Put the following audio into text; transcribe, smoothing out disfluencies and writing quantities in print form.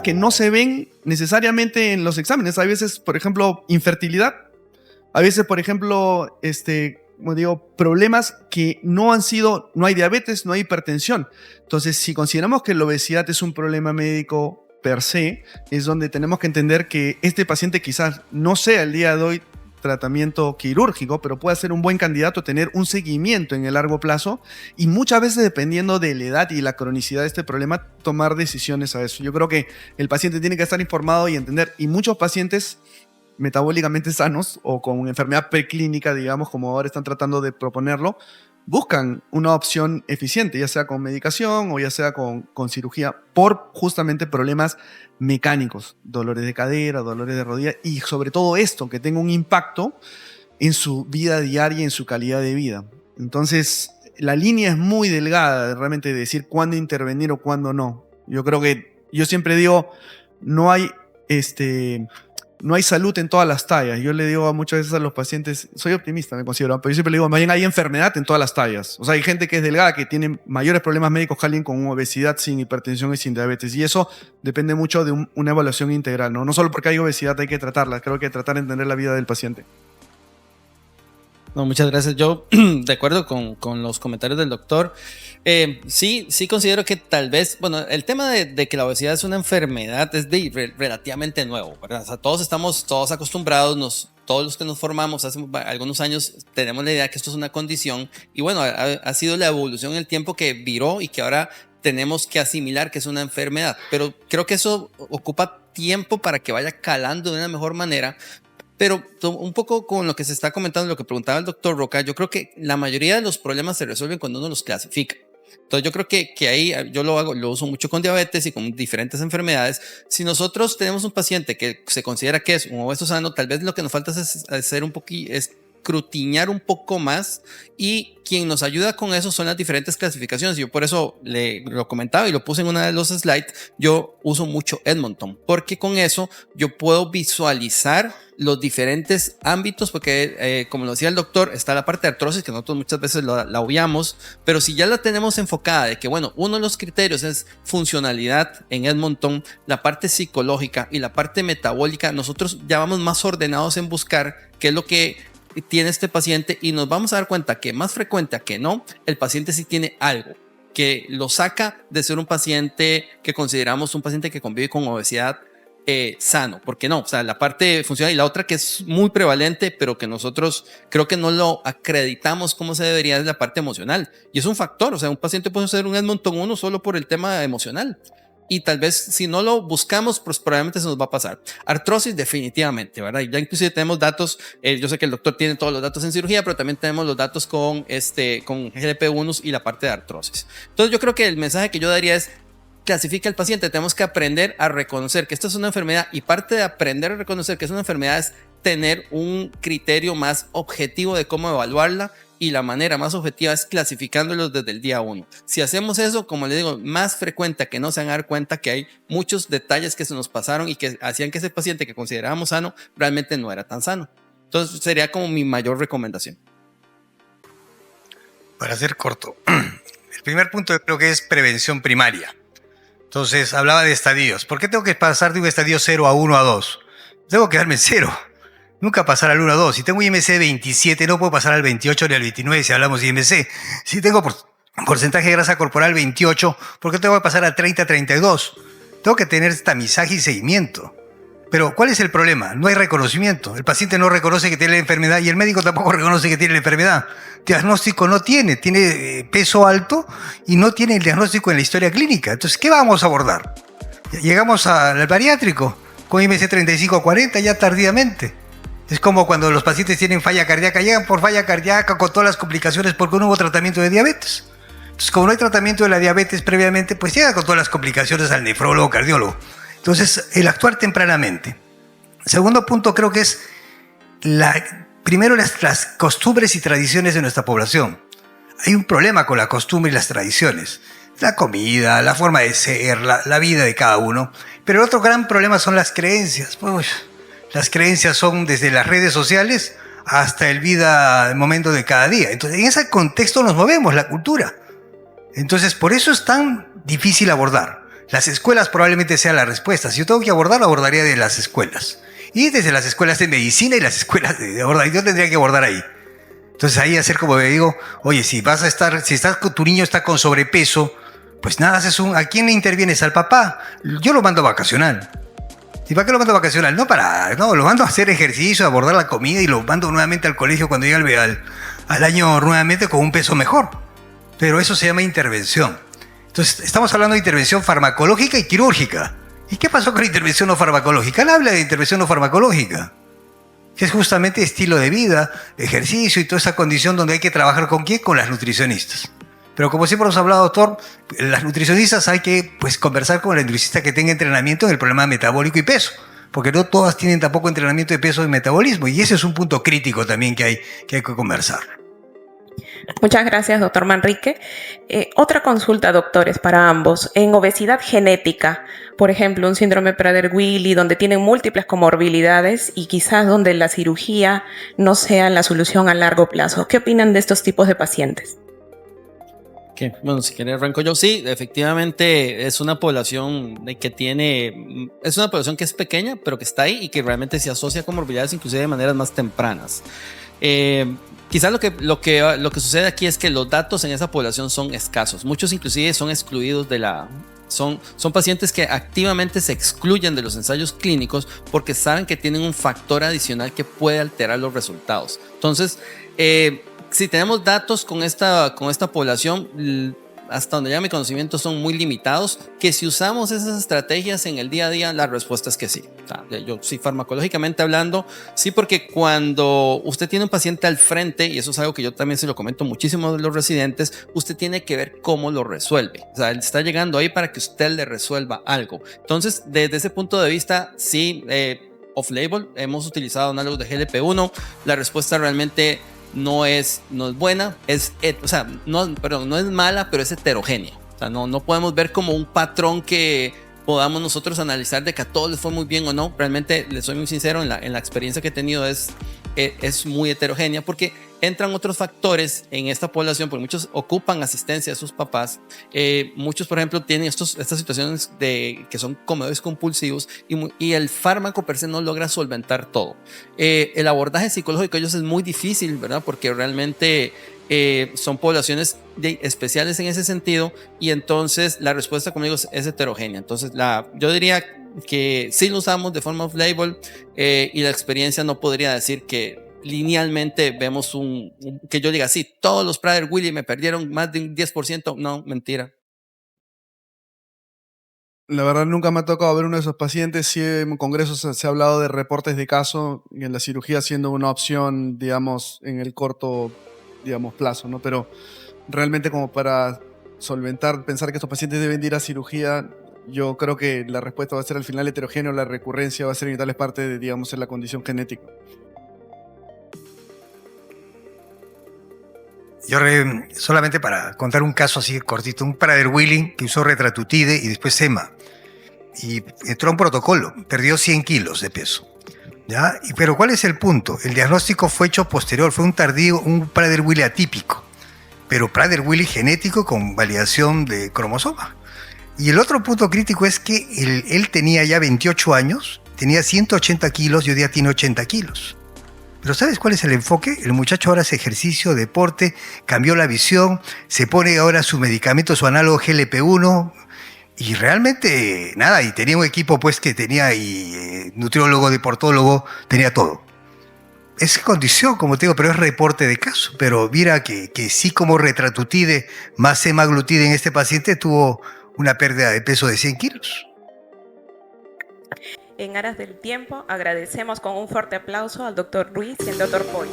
que no se ven necesariamente en los exámenes. Hay veces, por ejemplo, infertilidad. A veces, por ejemplo, como digo, problemas que no hay diabetes, no hay hipertensión. Entonces, si consideramos que la obesidad es un problema médico per se, es donde tenemos que entender que este paciente quizás no sea el día de hoy tratamiento quirúrgico, pero puede ser un buen candidato a tener un seguimiento en el largo plazo y muchas veces, dependiendo de la edad y la cronicidad de este problema, tomar decisiones a eso. Yo creo que el paciente tiene que estar informado y entender, y muchos pacientes metabólicamente sanos o con enfermedad preclínica, digamos, como ahora están tratando de proponerlo, buscan una opción eficiente, ya sea con medicación o ya sea con cirugía, por justamente problemas mecánicos, dolores de cadera, dolores de rodilla y sobre todo esto, que tenga un impacto en su vida diaria y en su calidad de vida. Entonces, la línea es muy delgada realmente de decir cuándo intervenir o cuándo no. Yo siempre digo, no hay salud en todas las tallas. Yo le digo muchas veces a los pacientes, soy optimista, me considero, pero yo siempre le digo, más bien hay enfermedad en todas las tallas. O sea, hay gente que es delgada, que tiene mayores problemas médicos que alguien con obesidad, sin hipertensión y sin diabetes. Y eso depende mucho de una evaluación integral, ¿no? No solo porque hay obesidad hay que tratarla, creo que hay que tratar de entender la vida del paciente. No, muchas gracias. Yo, de acuerdo con los comentarios del doctor, sí considero que tal vez, bueno, el tema de que la obesidad es una enfermedad es relativamente nuevo, ¿verdad? O sea, todos estamos acostumbrados, todos los que nos formamos hace algunos años tenemos la idea que esto es una condición y bueno, ha sido la evolución en el tiempo que viró y que ahora tenemos que asimilar que es una enfermedad, pero creo que eso ocupa tiempo para que vaya calando de una mejor manera. Pero un poco con lo que se está comentando, lo que preguntaba el doctor Roca, yo creo que la mayoría de los problemas se resuelven cuando uno los clasifica. Entonces yo creo que ahí yo lo uso mucho con diabetes y con diferentes enfermedades. Si nosotros tenemos un paciente que se considera que es un obeso sano, tal vez lo que nos falta es hacer escrutinar un poco más y quien nos ayuda con eso son las diferentes clasificaciones. Yo por eso lo comentaba y lo puse en una de los slides. Yo uso mucho Edmonton porque con eso yo puedo visualizar los diferentes ámbitos porque como lo decía el doctor, está la parte de artrosis que nosotros muchas veces la obviamos, pero si ya la tenemos enfocada de que bueno, uno de los criterios es funcionalidad en Edmonton, la parte psicológica y la parte metabólica, nosotros ya vamos más ordenados en buscar qué es lo que tiene este paciente y nos vamos a dar cuenta que más frecuente a que no, el paciente sí tiene algo que lo saca de ser un paciente que consideramos un paciente que convive con obesidad sano, porque no, o sea, la parte funcional y la otra que es muy prevalente, pero que nosotros creo que no lo acreditamos como se debería, es la parte emocional y es un factor, o sea, un paciente puede ser un Edmonton 1 solo por el tema emocional. Y tal vez si no lo buscamos, pues probablemente se nos va a pasar. Artrosis definitivamente, ¿verdad? Ya inclusive tenemos datos, yo sé que el doctor tiene todos los datos en cirugía, pero también tenemos los datos con GLP-1 y la parte de artrosis. Entonces yo creo que el mensaje que yo daría es, clasifica al paciente, tenemos que aprender a reconocer que esto es una enfermedad y parte de aprender a reconocer que es una enfermedad es tener un criterio más objetivo de cómo evaluarla y la manera más objetiva es clasificándolos desde el día 1. Si hacemos eso, como les digo, más frecuente que no se van a dar cuenta que hay muchos detalles que se nos pasaron y que hacían que ese paciente que considerábamos sano realmente no era tan sano. Entonces sería como mi mayor recomendación. Para ser corto, el primer punto creo que es prevención primaria. Entonces hablaba de estadios. ¿Por qué tengo que pasar de un estadio 0 a 1 a 2? Tengo que quedarme en 0. Nunca pasar al 1 a 2. Si tengo IMC de 27, no puedo pasar al 28 ni al 29 si hablamos de IMC. Si tengo porcentaje de grasa corporal 28, ¿por qué tengo que pasar a 30, 32? Tengo que tener tamizaje y seguimiento. Pero, ¿cuál es el problema? No hay reconocimiento. El paciente no reconoce que tiene la enfermedad y el médico tampoco reconoce que tiene la enfermedad. Diagnóstico no tiene peso alto y no tiene el diagnóstico en la historia clínica. Entonces, ¿qué vamos a abordar? Llegamos al bariátrico con IMC 35-40 ya tardíamente. Es como cuando los pacientes tienen falla cardíaca, llegan por falla cardíaca con todas las complicaciones porque no hubo tratamiento de diabetes. Entonces, como no hay tratamiento de la diabetes previamente, pues llega con todas las complicaciones al nefrólogo, cardiólogo. Entonces, el actuar tempranamente. Segundo punto creo que es primero las costumbres y tradiciones de nuestra población. Hay un problema con la costumbre y las tradiciones. La comida, la forma de ser, la vida de cada uno. Pero el otro gran problema son las creencias. Pues, las creencias son desde las redes sociales hasta el momento de cada día. Entonces, en ese contexto nos movemos, la cultura. Entonces, por eso es tan difícil abordar. Las escuelas probablemente sean la respuesta. Si yo tengo que abordarlo, abordaría de las escuelas. Y desde las escuelas de medicina y las escuelas de abordar. Yo tendría que abordar ahí. Entonces ahí hacer como le digo, oye, si tu niño está con sobrepeso, pues nada, ¿a quién le intervienes? ¿Al papá? Yo lo mando a vacacional. ¿Y para qué lo mando a vacacional? No, lo mando a hacer ejercicio, a abordar la comida y lo mando nuevamente al colegio cuando llegue al año nuevamente con un peso mejor. Pero eso se llama intervención. Entonces, estamos hablando de intervención farmacológica y quirúrgica. ¿Y qué pasó con la intervención no farmacológica? Él habla de intervención no farmacológica, que es justamente estilo de vida, ejercicio y toda esa condición donde hay que trabajar ¿con quién? Con las nutricionistas. Pero como siempre nos ha hablado, doctor, las nutricionistas hay que conversar con la nutricionista que tenga entrenamiento en el problema metabólico y peso, porque no todas tienen tampoco entrenamiento de peso y metabolismo, y ese es un punto crítico también que hay que conversar. Muchas gracias, doctor Manrique. Otra consulta, doctores, para ambos. En obesidad genética, por ejemplo, un síndrome Prader-Willi, donde tienen múltiples comorbilidades y quizás donde la cirugía no sea la solución a largo plazo. ¿Qué opinan de estos tipos de pacientes? Bueno, si quiere arranco yo. Sí, efectivamente es una población es una población que es pequeña, pero que está ahí y que realmente se asocia con comorbilidades inclusive de maneras más tempranas. Quizás lo que sucede aquí es que los datos en esa población son escasos. Muchos inclusive son excluidos son pacientes que activamente se excluyen de los ensayos clínicos porque saben que tienen un factor adicional que puede alterar los resultados. Entonces, si tenemos datos con esta población, hasta donde ya mi conocimiento son muy limitados, que si usamos esas estrategias en el día a día, la respuesta es que sí. O sea, yo sí, farmacológicamente hablando, sí, porque cuando usted tiene un paciente al frente, y eso es algo que yo también se lo comento muchísimo de los residentes, usted tiene que ver cómo lo resuelve. O sea, él está llegando ahí para que usted le resuelva algo. Entonces, desde ese punto de vista, sí, off-label, hemos utilizado análogos de GLP-1, la respuesta realmente no es buena, no es mala, pero es heterogénea. O sea, no podemos ver como un patrón que podamos nosotros analizar de que a todos les fue muy bien o no. Realmente, les soy muy sincero, en la experiencia que he tenido es muy heterogénea porque entran otros factores en esta población, porque muchos ocupan asistencia de sus papás. Muchos, por ejemplo, tienen estas situaciones que son comedores compulsivos y el fármaco per se no logra solventar todo. El abordaje psicológico de ellos es muy difícil, ¿verdad? Porque realmente son poblaciones especiales en ese sentido y entonces la respuesta, como digo, es heterogénea. Entonces, yo diría que sí lo usamos de forma off-label y la experiencia no podría decir que linealmente vemos que yo diga, sí, todos los Prader-Willi me perdieron más de un 10%. No, mentira. La verdad nunca me ha tocado ver uno de esos pacientes. Sí, en congresos se ha hablado de reportes de caso y en la cirugía siendo una opción, digamos, en el corto, digamos, plazo, ¿no? Pero realmente como para pensar que estos pacientes deben de ir a cirugía, yo creo que la respuesta va a ser al final heterogéneo, la recurrencia va a ser en tales parte de, digamos, en la condición genética. Yo solamente para contar un caso así cortito, un Prader-Willi que usó retratutide y después sema y entró a un protocolo, perdió 100 kilos de peso. ¿Ya? Pero ¿cuál es el punto? El diagnóstico fue hecho posterior, fue un Prader-Willi atípico, pero Prader-Willi genético con validación de cromosoma. Y el otro punto crítico es que él tenía ya 28 años, tenía 180 kilos y hoy día tiene 80 kilos. Pero ¿sabes cuál es el enfoque? El muchacho ahora hace ejercicio, deporte, cambió la visión, se pone ahora su medicamento, su análogo GLP-1 y realmente nada, y tenía un equipo pues que tenía nutriólogo, deportólogo, tenía todo. Es condición, como te digo, pero es reporte de caso. Pero mira que sí como retratutide más semaglutide en este paciente tuvo una pérdida de peso de 100 kilos. En aras del tiempo, agradecemos con un fuerte aplauso al doctor Ruiz y al doctor Poi.